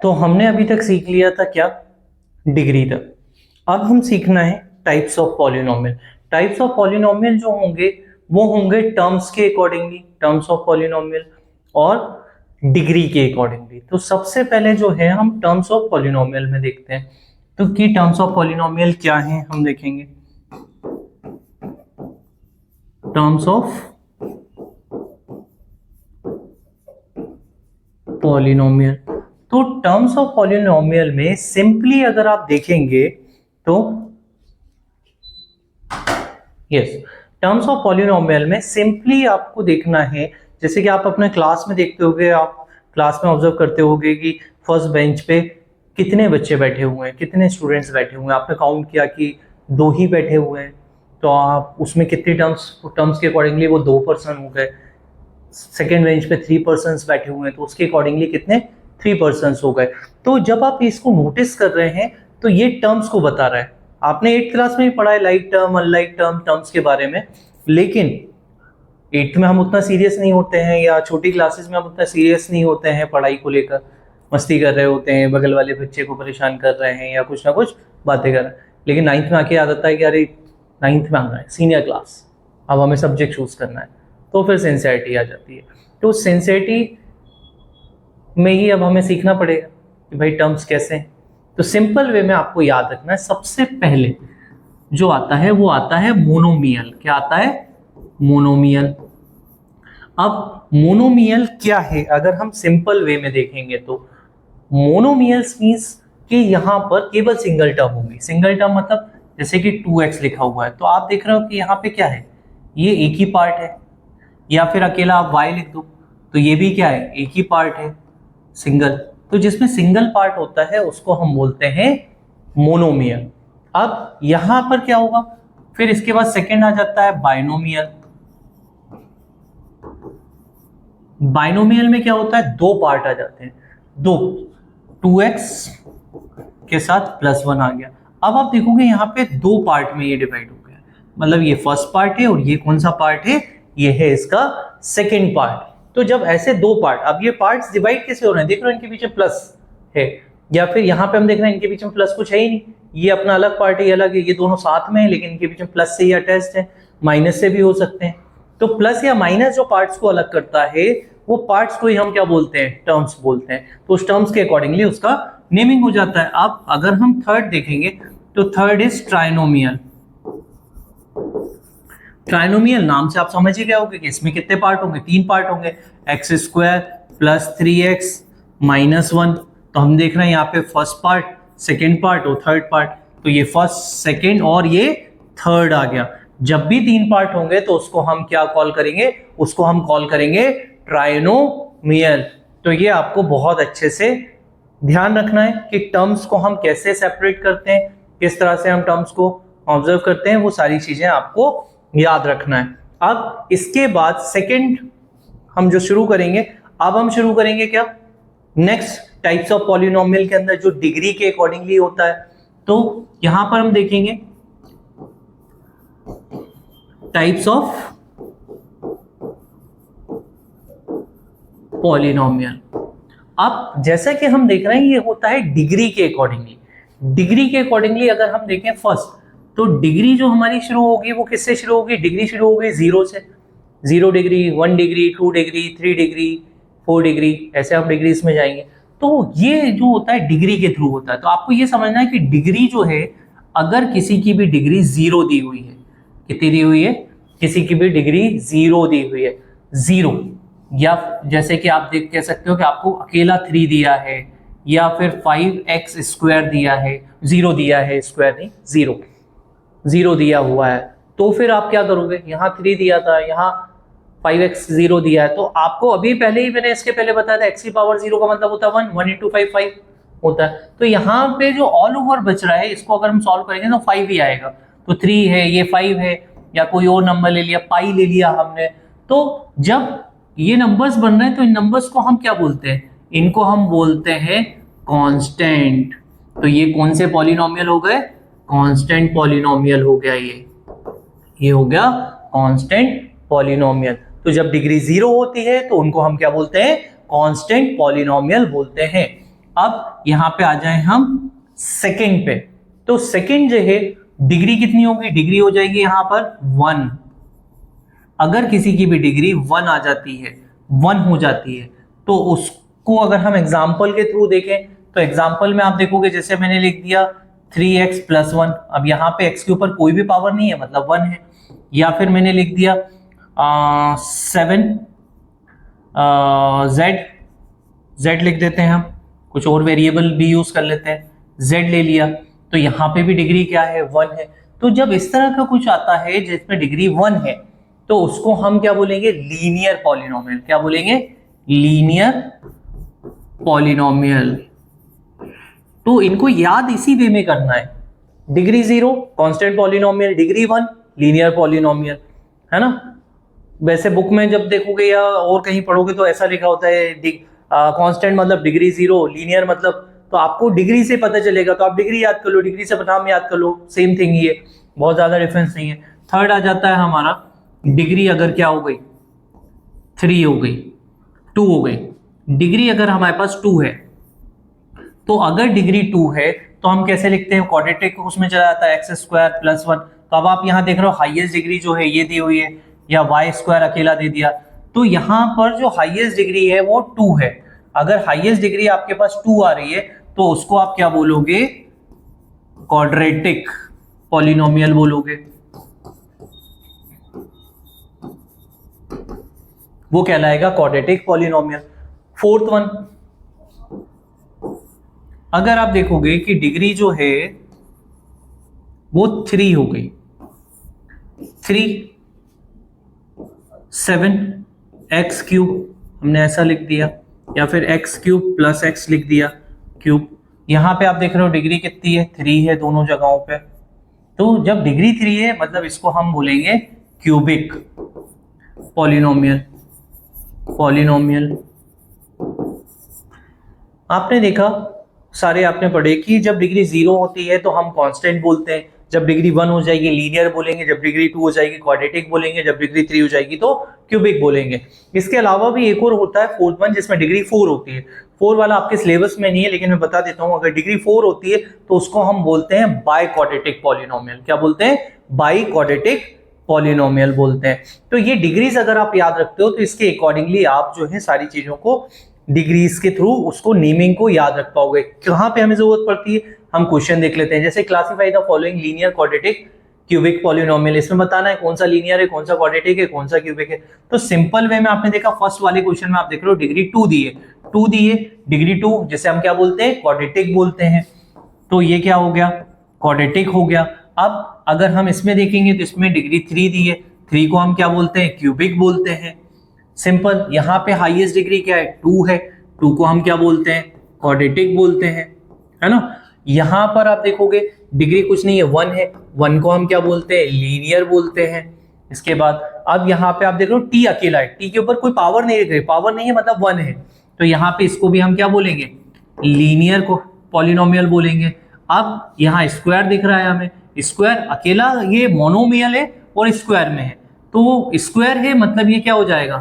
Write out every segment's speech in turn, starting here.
तो हमने अभी तक सीख लिया था क्या, डिग्री तक। अब हम सीखना है types of polynomial. Types of polynomial जो होंगे वो होंगे टर्म्स के अकॉर्डिंगली, टर्म्स ऑफ पॉलिनोमियल और डिग्री के अकॉर्डिंगली। तो सबसे पहले जो है हम टर्म्स ऑफ पॉलिनोमियल में देखते हैं। तो कि टर्म्स ऑफ पॉलिनोमियल क्या है हम देखेंगे। टर्म्स ऑफ पॉलिनोमियल, तो टर्म्स ऑफ पॉलिनोमियल में सिंपली अगर आप देखेंगे तो यस, टर्म्स ऑफ पॉलिनोमियल में सिंपली आपको देखना है, जैसे कि आप अपने क्लास में देखते होगे, आप क्लास में ऑब्जर्व करते होगे कि फर्स्ट बेंच पे कितने बच्चे बैठे हुए हैं, कितने स्टूडेंट्स बैठे हुए हैं, आपने काउंट किया कि 2 ही बैठे हुए हैं, तो आप उसमें कितने टर्म्स के अकॉर्डिंगली वो 2 पर्सन हो गए। सेकेंड बेंच पे 3 पर्सन्स बैठे हुए हैं, तो उसके अकॉर्डिंगली कितने 3 पर्सन्स हो गए। तो जब आप इसको नोटिस कर रहे हैं तो ये टर्म्स को बता रहा है। आपने 8th क्लास में भी पढ़ा है like term, unlike term, terms के बारे में, लेकिन 8th में हम उतना सीरियस नहीं होते हैं, या छोटी क्लासेस में हम उतना सीरियस नहीं होते हैं पढ़ाई को लेकर, मस्ती कर रहे होते हैं, बगल वाले बच्चे को परेशान कर रहे हैं या कुछ ना कुछ बातें कर रहे हैं। लेकिन 9th में आके याद आता है कि अरे 9th में आना है, सीनियर क्लास, अब हमें सब्जेक्ट चूज करना है, तो फिर सिंसियरिटी आ जाती है। तो सिंसियरिटी में ही अब हमें सीखना पड़ेगा कि भाई टर्म्स कैसे हैं। तो सिंपल वे में आपको याद रखना है, सबसे पहले जो आता है वो आता है मोनोमियल। क्या आता है? मोनोमियल। अब मोनोमियल क्या है अगर हम सिंपल वे में देखेंगे तो मोनोमियल्स मींस कि यहाँ पर केवल सिंगल टर्म होगी। सिंगल टर्म मतलब जैसे कि 2x लिखा हुआ है, तो आप देख रहे हो कि यहाँ पे क्या है, ये एक ही पार्ट है, या फिर अकेला आप y लिख दो तो ये भी क्या है, एक ही पार्ट है, सिंगल। तो जिसमें सिंगल पार्ट होता है उसको हम बोलते हैं मोनोमियल। अब यहां पर क्या होगा, फिर इसके बाद सेकंड आ जाता है बाइनोमियल। बाइनोमियल में क्या होता है, 2 पार्ट आ जाते हैं, 2, 2x के साथ +1 आ गया। अब आप देखोगे यहाँ पे 2 पार्ट में ये डिवाइड हो गया, मतलब ये फर्स्ट पार्ट है और ये कौन सा पार्ट है, ये है इसका सेकेंड पार्ट। तो जब ऐसे 2 पार्ट, अब ये पार्ट्स डिवाइड कैसे हो रहे हैं, देख रहे हो इनके पीछे प्लस है, या फिर यहाँ पे हम देख रहे हैं इनके पीछे प्लस कुछ है ही नहीं, ये अपना अलग पार्ट है, ये अलग है, ये दोनों साथ में है लेकिन इनके पीछे प्लस से ही अटैच्ड है, माइनस से भी हो सकते हैं। तो प्लस या माइनस जो पार्ट्स को अलग करता है वो पार्ट्स को ही हम क्या बोलते हैं, टर्म्स बोलते हैं। तो उस टर्म्स के अकॉर्डिंगली उसका नेमिंग हो जाता है। अब अगर हम थर्ड देखेंगे तो थर्ड इज ट्राइनोमियल। ट्राइनोमियल नाम से आप समझ ही गए होंगे कि इसमें कितने पार्ट होंगे, 3 पार्ट होंगे, x² + 3x - 1। तो हम देख रहे हैं यहाँ पे फर्स्ट पार्ट, सेकेंड पार्ट और थर्ड पार्ट। तो ये फर्स्ट, सेकेंड और ये थर्ड आ गया। जब भी 3 पार्ट होंगे तो उसको हम क्या कॉल करेंगे, उसको हम कॉल करेंगे ट्राइनोमियल। तो ये आपको बहुत अच्छे से ध्यान रखना है कि टर्म्स को हम कैसे सेपरेट करते हैं, किस तरह से हम टर्म्स को ऑब्जर्व करते हैं, वो सारी चीजें आपको याद रखना है। अब इसके बाद सेकंड हम जो शुरू करेंगे, अब हम शुरू करेंगे क्या, नेक्स्ट टाइप्स ऑफ पॉलिनोमियल के अंदर जो डिग्री के अकॉर्डिंगली होता है। तो यहां पर हम देखेंगे टाइप्स ऑफ पॉलिनोमियल। अब जैसा कि हम देख रहे हैं ये होता है डिग्री के अकॉर्डिंगली। डिग्री के अकॉर्डिंगली अगर हम देखें फर्स्ट, तो डिग्री जो हमारी शुरू होगी वो किससे शुरू होगी, डिग्री शुरू होगी 0 से। 0 degree, 1 degree, 2 degree, 3 degree, 4 degree, ऐसे हम डिग्री में जाएंगे। तो ये जो होता है डिग्री के थ्रू होता है। तो आपको ये समझना है कि डिग्री जो है, अगर किसी की भी डिग्री 0 दी हुई है, कितनी दी हुई है, किसी की भी डिग्री 0 दी हुई है, 0, या जैसे कि आप देख कह सकते हो कि आपको अकेला 3 दिया है, या फिर 5x² दिया है, 0 दिया है, स्क्वायर नहीं, 0 दिया हुआ है, तो फिर आप क्या करोगे, यहाँ 3 दिया था, यहाँ 5x 0 दिया है, तो आपको अभी पहले ही मैंने इसके पहले बताया था x⁻0 का मतलब होता है 1, 1 × 5 5 होता है। तो यहाँ पे जो ऑल ओवर बच रहा है इसको अगर हम सॉल्व करेंगे तो 5 ही आएगा। तो 3 है, ये 5 है, या कोई और नंबर ले लिया, पाई ले लिया हमने। तो जब ये नंबर्स बन रहे हैं तो इन नंबर्स को हम क्या बोलते हैं, इनको हम बोलते हैं कांस्टेंट। तो ये कौन से पॉलिनोमियल हो गए, कांस्टेंट पॉलिनोमियल हो गया, ये हो गया कांस्टेंट पॉलिनोमियल। तो जब डिग्री 0 होती है तो उनको हम क्या बोलते हैं, कांस्टेंट पॉलिनोमियल बोलते हैं। अब यहां पे आ जाए हम सेकंड पे, तो सेकंड जो है डिग्री कितनी होगी, डिग्री हो जाएगी यहां पर 1। अगर किसी की भी डिग्री 1 आ जाती है, 1 हो जाती है, तो उसको अगर हम एग्जाम्पल के थ्रू देखें तो एग्जाम्पल में आप देखोगे जैसे मैंने लिख दिया 3x + 1, अब यहाँ पे x के ऊपर कोई भी पावर नहीं है मतलब 1 है, या फिर मैंने लिख दिया 7 z लिख देते हैं, हम कुछ और वेरिएबल भी यूज कर लेते हैं, z ले लिया, तो यहाँ पे भी डिग्री क्या है 1 है। तो जब इस तरह का कुछ आता है जिसमें डिग्री 1 है तो उसको हम क्या बोलेंगे, लीनियर पॉलिनोमियल। क्या बोलेंगे, लीनियर पॉलिनोमियल। तो इनको याद इसी वे में करना है, degree 0 constant polynomial, degree 1 linear polynomial, है ना। वैसे बुक में जब देखोगे या और कहीं पढ़ोगे तो ऐसा लिखा होता है कांस्टेंट मतलब डिग्री 0, लीनियर मतलब, तो आपको डिग्री से पता चलेगा तो आप डिग्री याद कर लो, डिग्री से नाम याद कर लो, सेम थिंग ही है, बहुत ज्यादा डिफरेंस नहीं है। थर्ड आ जाता है हमारा डिग्री अगर क्या हो गई 3 हो गई, 2 हो गई, डिग्री अगर हमारे पास 2 है, तो अगर डिग्री 2 है तो हम कैसे लिखते हैं, क्वाड्रेटिक उसमें चला जाता है x² + 1। तो अब आप यहां देख रहे हो हाईएस्ट डिग्री जो है ये दी हुई है, या y² अकेला दे दिया, तो यहां पर जो हाईएस्ट डिग्री है वो 2 है। अगर हाईएस्ट डिग्री आपके पास 2 आ रही है तो उसको आप क्या बोलोगे, क्वाड्रेटिक पॉलिनोमियल बोलोगे, वो कहलाएगा क्वाड्रेटिक पॉलिनोमियल। फोर्थ वन, अगर आप देखोगे कि डिग्री जो है वो 3 हो गई, 3 7x³ हमने ऐसा लिख दिया, या फिर x³ + x लिख दिया क्यूब। यहां पे आप देख रहे हो डिग्री कितनी है, 3 है दोनों जगहों पे। तो जब डिग्री 3 है मतलब इसको हम बोलेंगे क्यूबिक पॉलिनोमियल। आपने देखा, सारे आपने पढ़े कि जब डिग्री 0 होती है तो हम कांस्टेंट बोलते हैं, जब डिग्री 1 हो जाएगी लीनियर बोलेंगे, जब डिग्री 2 हो जाएगी क्वाड्रेटिक बोलेंगे, जब डिग्री 3 हो जाएगी तो क्यूबिक बोलेंगे। इसके अलावा भी एक और होता है फोर्थ वन, जिसमें डिग्री 4 होती है। 4 वाला आपके सिलेबस में नहीं है लेकिन मैं बता देता हूं, अगर डिग्री 4 होती है तो उसको हम बोलते हैं बाई क्वाड्रेटिक पॉलिनोमियल। क्या बोलते हैं, बाई क्वाड्रेटिक पॉलिनोमियल बोलते हैं। तो ये डिग्रीज अगर आप याद रखते हो तो इसके अकॉर्डिंगली आप जो है सारी चीजों को डिग्रीज के थ्रू उसको नेमिंग को याद रख पाओगे। कहां पे हमें जरूरत पड़ती है, हम क्वेश्चन देख लेते हैं। जैसे classify the following linear quadratic cubic polynomial, इसमें बताना है कौन सा लीनियर है, कौन सा क्वाड्रेटिक है, कौन सा क्यूबिक है। तो सिंपल वे में आपने देखा फर्स्ट वाले क्वेश्चन में आप देख रहे हो डिग्री 2 दी है, 2 दी है, डिग्री 2 जिसे हम क्या बोलते हैं, क्वाड्रेटिक बोलते हैं। तो ये क्या हो गया, क्वाड्रेटिक हो गया। अब अगर हम इसमें देखेंगे तो इसमें डिग्री 3 दी है, 3 को हम क्या बोलते हैं, क्यूबिक बोलते हैं। सिंपल, यहाँ पे हाईएस्ट डिग्री क्या है, 2 है, 2 को हम क्या बोलते हैं, क्वाड्रेटिक बोलते हैं, है ना। यहां पर आप देखोगे डिग्री कुछ नहीं है, 1 है, 1 को हम क्या बोलते हैं, लीनियर बोलते हैं। इसके बाद अब यहाँ पे आप देख रहे हो टी अकेला है, टी के ऊपर कोई पावर नहीं है, पावर नहीं है मतलब 1 है, तो यहाँ पे इसको भी हम क्या बोलेंगे, लीनियर को पॉलिनोमियल बोलेंगे। अब यहाँ स्क्वायर दिख रहा है हमें, स्क्वायर अकेला ये मोनोमियल है और स्क्वायर में है, तो स्क्वायर है मतलब ये क्या हो जाएगा,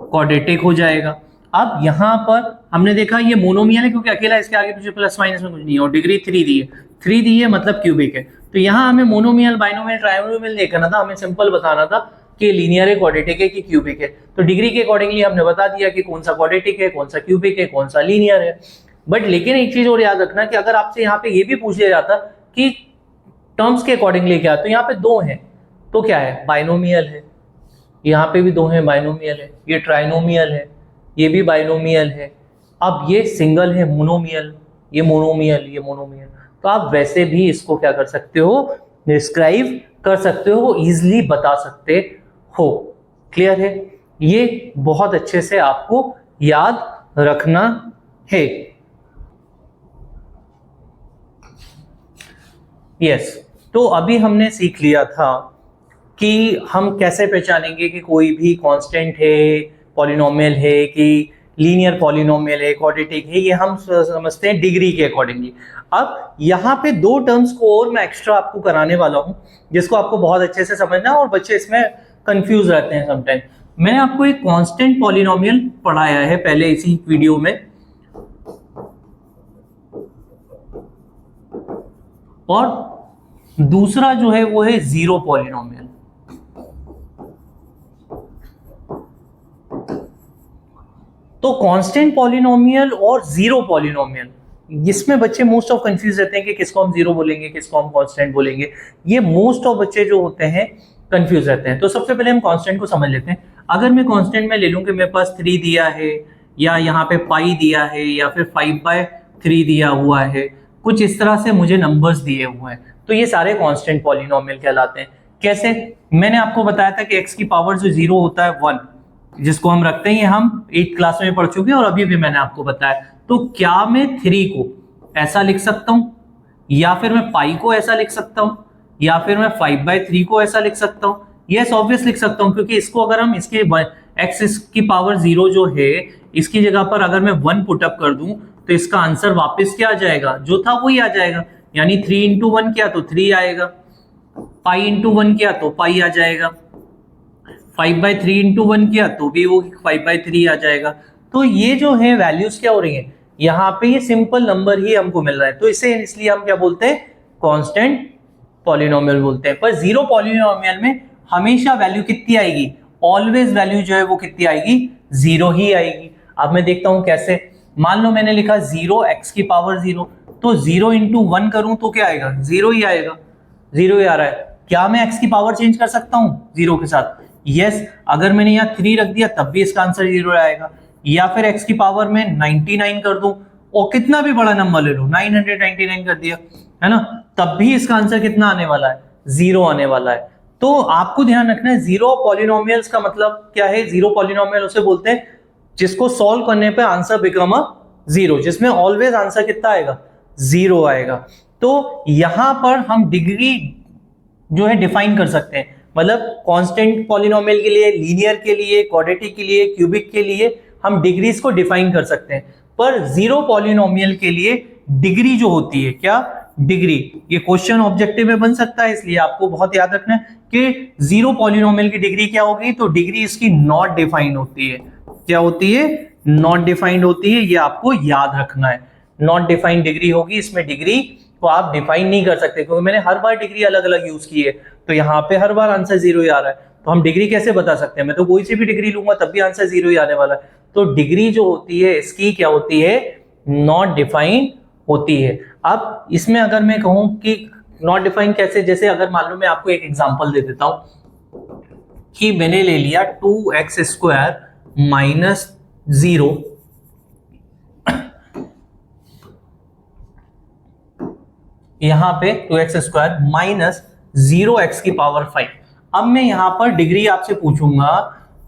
क्वाड्रेटिक हो जाएगा। अब यहां पर हमने देखा ये मोनोमियल है क्योंकि अकेला, इसके आगे पीछे प्लस माइनस में कुछ नहीं है, और डिग्री 3 दी है, 3 दी है मतलब क्यूबिक है। तो यहां हमें मोनोमियल, बाइनोमियल, ट्राइनोमियल नहीं करना था, हमें सिंपल बताना था कि लीनियर है, क्वाड्रेटिक है कि क्यूबिक है। तो डिग्री के अकॉर्डिंगली हमने बता दिया कि कौन सा क्वाड्रेटिक है, कौन सा क्यूबिक है, कौन सा लीनियर है। बट लेकिन एक चीज और याद रखना कि अगर आपसे यहाँ पे ये भी पूछ लिया जाता कि टर्म्स के अकॉर्डिंगली क्या, तो यहाँ पे 2 है तो क्या है, बाइनोमियल है, यहाँ पे भी 2 है, बाइनोमियल है, ये ट्राइनोमियल है, ये भी बाइनोमियल है। अब ये सिंगल है, मोनोमियल, ये मोनोमियल, ये मोनोमियल। तो आप वैसे भी इसको क्या कर सकते हो, डिस्क्राइब कर सकते हो, इजीली बता सकते हो। क्लियर है, ये बहुत अच्छे से आपको याद रखना है। यस, तो अभी हमने सीख लिया था कि हम कैसे पहचानेंगे कि कोई भी कांस्टेंट है, पॉलिनोमियल है, कि लीनियर पॉलिनोमियल है, क्वाड्रेटिक है, ये हम समझते हैं डिग्री के अकॉर्डिंगली। अब यहाँ पे 2 टर्म्स को और मैं एक्स्ट्रा आपको कराने वाला हूँ जिसको आपको बहुत अच्छे से समझना है, और बच्चे इसमें कंफ्यूज रहते हैं समटाइम। मैंने आपको एक कांस्टेंट पॉलिनोमियल पढ़ाया है पहले इसी वीडियो में, और दूसरा जो है वो है जीरो पॉलिनोमियल। तो कांस्टेंट पॉलिनोमियल और जीरो पॉलिनोमियल, इसमें बच्चे मोस्ट ऑफ कंफ्यूज रहते हैं कि किसको हम जीरो बोलेंगे, किसको हम कांस्टेंट बोलेंगे। ये मोस्ट ऑफ बच्चे जो होते हैं कंफ्यूज रहते हैं। तो सबसे पहले हम कांस्टेंट को समझ लेते हैं। अगर मैं कांस्टेंट में ले लूं कि मेरे पास 3 दिया है, या यहाँ पे पाई दिया है, या फिर 5/3 दिया हुआ है, कुछ इस तरह से मुझे नंबर्स दिए हुए हैं, तो ये सारे कांस्टेंट पॉलिनोमियल कहलाते हैं। कैसे? मैंने आपको बताया था कि x की पावर जो 0 होता है 1, जिसको हम रखते हैं, ये हम 8th क्लास में पढ़ चुके हैं और अभी भी मैंने आपको बताया। तो क्या मैं 3 को ऐसा लिख सकता हूं, या फिर मैं पाई को ऐसा लिख सकता हूं, या फिर मैं 5/3 को ऐसा लिख सकता हूं? यस, ऑब्वियस लिख सकता हूं, क्योंकि इसको अगर हम इसके x की पावर 0 जो है, इसकी जगह पर अगर मैं 1 पुटअप कर दूं तो इसका आंसर वापस क्या आ जाएगा, जो था वही आ जाएगा। यानी 3 इंटू 1 किया तो 3 आएगा, पाई इंटू 1 किया तो पाई आ जाएगा, 5/3 इंटू 1 किया तो भी वो 5/3 आ जाएगा। तो ये जो है वैल्यूज क्या हो रही है, यहाँ पे ये सिंपल नंबर ही हमको मिल रहा है, तो इसे इसलिए हम क्या बोलते हैं, कांस्टेंट पॉलिनोमियल बोलते हैं। पर जीरो पॉलिनोमियल में हमेशा वैल्यू कितनी आएगी, ऑलवेज वैल्यू जो है वो कितनी आएगी, 0 ही आएगी। अब मैं देखता हूं कैसे। मान लो मैंने लिखा 0 x की पावर 0, तो 0 इंटू 1 करूं तो क्या आएगा, 0 ही आएगा, 0 ही आ रहा है। क्या मैं x की पावर चेंज कर सकता हूं 0 के साथ? यस, अगर मैंने यहाँ 3 रख दिया तब भी इसका आंसर 0 आएगा। या फिर x की पावर में 99 कर दूं, और कितना भी बड़ा नंबर ले लो, 999 कर दिया, है ना, तब भी इसका आंसर कितना आने वाला है, 0 आने वाला है। तो आपको ध्यान रखना है, जीरो पॉलिनोमियल्स का मतलब क्या है। जीरो पॉलिनोमियल उसे बोलते हैं जिसको सॉल्व करने पे आंसर बिकम अ 0, जिसमें ऑलवेज आंसर कितना आएगा, 0 आएगा। तो यहां पर हम डिग्री जो है डिफाइन कर सकते हैं, मतलब कांस्टेंट पॉलिनोमियल के लिए, लीनियर के लिए, क्वाड्रेटिक के लिए, क्यूबिक के लिए हम डिग्रीज को डिफाइन कर सकते हैं। पर जीरो पॉलिनोमियल के लिए डिग्री जो होती है, क्या डिग्री, ये क्वेश्चन ऑब्जेक्टिव में बन सकता है, इसलिए आपको बहुत याद रखना है कि जीरो पॉलिनोमियल की डिग्री क्या होगी। तो डिग्री इसकी नॉट डिफाइंड होती है। क्या होती है, नॉट डिफाइंड होती है, ये आपको याद रखना है। नॉट डिफाइंड डिग्री होगी, इसमें डिग्री को आप डिफाइन नहीं कर सकते, क्योंकि मैंने हर बार डिग्री अलग अलग यूज की है, तो यहाँ पे हर बार आंसर 0 ही आ रहा है, तो हम डिग्री कैसे बता सकते हैं। मैं तो कोई सी भी डिग्री लूंगा तब भी आंसर 0 ही आने वाला है। तो डिग्री जो होती है इसकी क्या होती है, नॉट डिफाइंड होती है। अब इसमें अगर मैं कहूं कि नॉट डिफाइंड कैसे, जैसे अगर मान लो मैं आपको एक एग्जांपल दे देता हूं कि मैंने ले लिया 2x² माइनस 0, यहां पे 2x² माइनस 0x की पावर 5। अब मैं यहां पर डिग्री आपसे पूछूंगा,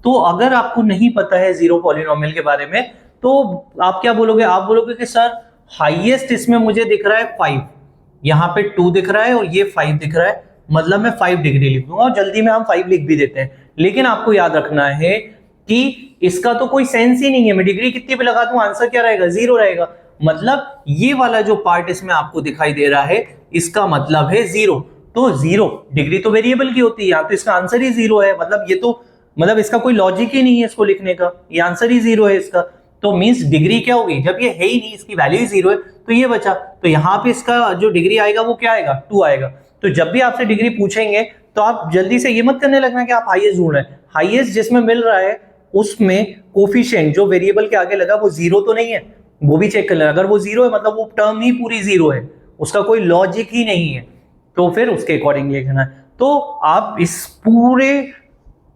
तो अगर आपको नहीं पता है जीरो पॉलिनोमियल के बारे में, तो आप क्या बोलोगे, आप बोलोगे कि सर हाईएस्ट इसमें मुझे दिख रहा है 5, यहाँ पे 2 दिख रहा है और ये 5 दिख रहा है, मतलब मैं 5 डिग्री लिख दूंगा, और जल्दी में हम 5 लिख भी देते हैं। लेकिन आपको याद रखना है कि इसका तो कोई सेंस ही नहीं है, मैं डिग्री कितनी भी लगा दूं आंसर क्या रहेगा, 0 रहेगा। मतलब ये वाला जो पार्ट इसमें आपको दिखाई दे रहा है, इसका मतलब है 0। तो 0 डिग्री तो वेरिएबल की होती है, यहाँ तो इसका आंसर ही 0 है, मतलब ये तो, मतलब इसका कोई लॉजिक ही नहीं है इसको लिखने का, ये आंसर ही 0 है इसका। तो मींस डिग्री क्या होगी, जब ये है ही नहीं, इसकी वैल्यू ही 0 है, तो ये बचा, तो यहाँ पे इसका जो डिग्री आएगा वो क्या आएगा, 2 आएगा। तो जब भी आपसे डिग्री पूछेंगे तो आप जल्दी से ये मत करने लगना कि आप हाईएस्ट ढूंढ रहे हैं, हाईएस्ट जिसमें मिल रहा है उसमें कोफिशिएंट जो वेरिएबल के आगे लगा वो 0 तो नहीं है, वो भी चेक कर लेना। अगर वो 0 है मतलब वो टर्म ही पूरी 0 है, उसका कोई लॉजिक ही नहीं है, तो फिर उसके अकॉर्डिंग लिखना है। तो आप इस पूरे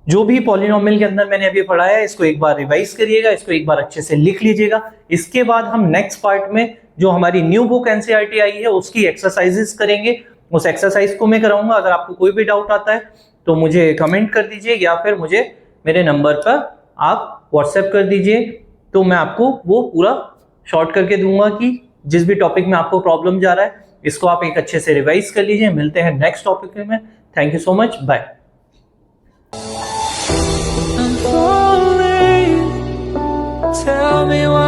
जो भी पॉलिनोमियल के अंदर मैंने अभी पढ़ाया है, इसको एक बार रिवाइज करिएगा, इसको एक बार अच्छे से लिख लीजिएगा। इसके बाद हम नेक्स्ट पार्ट में जो हमारी न्यू बुक एनसीईआरटी आई है उसकी एक्सरसाइजेस करेंगे, उस एक्सरसाइज को मैं कराऊंगा। अगर आपको कोई भी डाउट आता है तो मुझे कमेंट कर दीजिए, या फिर मुझे मेरे नंबर पर आप व्हाट्सएप कर दीजिए, तो मैं आपको वो पूरा शॉर्ट करके दूंगा कि जिस भी टॉपिक में आपको प्रॉब्लम जा रहा है, इसको आप एक अच्छे से रिवाइज कर लीजिए। मिलते हैं नेक्स्ट टॉपिक में। Thank you so much, bye. Tell me why